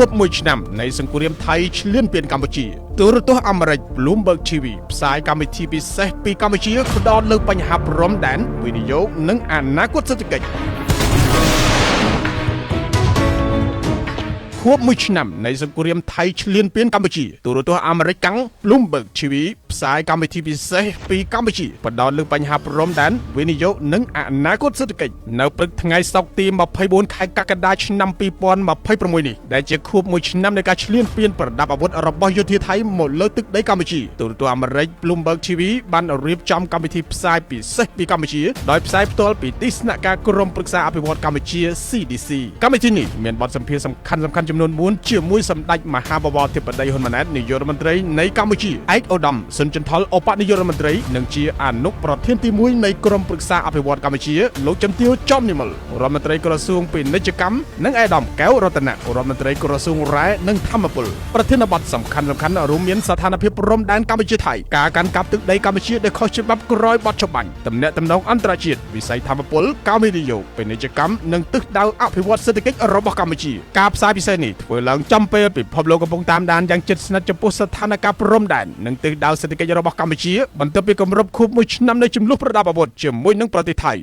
ួបមួយឆ្នាំនៃសង្គ្រាមថៃឈ្លានពានកម្ពុជាទូរទស្សន៍អាមេរិក Bloomberg TV ផ្សាយកម្មវិធីពិសេសពីកម្ពុជាផ្ដោតលើបញ្ហាព្រំដែនវិនិយោគនិងអនាគតសេដ្ឋកិច្ចខួបមួយឆ្នាំនៃសង្គ្រាមថៃឈ្លានពានកម្ពុជាទូរទស្សន៍អាមេរិកកាំង Bloomberg TV ផ្សាយកម្មវិធីពិសេសពីកម្ពុជាផ្ដោតលើបញ្ហាព្រំដែនវិនិយោគនិងអនាគតសេដ្ឋកិច្ចនៅព្រឹកថ្ងៃសុក្រទី24ខែកក្កដាឆ្នាំ2026នេះដែលជាខួបមួយឆ្នាំនៃការឈ្លានពានប្រដាប់អាវុធរបស់យោធាថៃមកលើទឹកដីកម្ពុជាទូរទស្សន៍អាមេរិក Bloomberg TV បានរៀបចំកម្មវិធីផ្សាយពិសេសពីកម្ពុជាដោយផ្សាយផ្ទាល់ពីទីស្នាក់ការក្រុមប្រឹក្សាអភិវឌ្ឍកម្ពុជា CDC កម្មវិធីនេះមានបទសម្ភាសន៍សំខាន់ៗចំនួន4ជាមួយសម្ដេចមហាបវរធិបតីហ៊ុនម៉ាណែតនាយករដ្ឋមន្ត្រីនៃកម្ពុជាឯកឧត្តមសុនចន្ទថុលឧបនាយករដ្ឋមន្ត្រីនិងជាអនុប្រធានទី1នៃក្រុមប្រឹក្សាអភិវឌ្ឍកម្ពុជាលោកជំទាវ ចំនិមលរដ្ឋមន្ត្រីក្រសួងពាណិជ្ជកម្មនិងឯកឧត្តមកែវរតនៈរដ្ឋមន្ត្រីក្រសួងរ៉ែនិងធម្មពលប្រធានបទសំខាន់ៗរួមមានស្ថានភាពព្រំដែនកម្ពុជាថៃការកាន់កាប់ទឹកដីកម្ពុជាដោយខុសច្បាប់ក្រោយបទច្បាញ់ទំនាក់ទំនងអន្តរជាតិវិស័យធម្មពលការវិនិយោគពាណិជ្ជកម្មនិងទិសដៅអភិវឌ្ឍសេដ្ឋកិច្ចរបស់កម្ពុជាការផ្សាយពិសេសនេះធ្វើឡើងចំពេលពិភពលោកកំពុងតាមដានយ៉ាងជិតស្និទ្ធចំពោះស្ថានភាពព្រំដែននិងទិសដៅសេដ្ឋកិច្ចរបស់កម្ពុជាបន្ទាប់ពីគម្រប់ខួបមួយឆ្នាំនៃជម្លោះប្រដាប់អាវុធជាមួយនឹងប្រទេសថៃ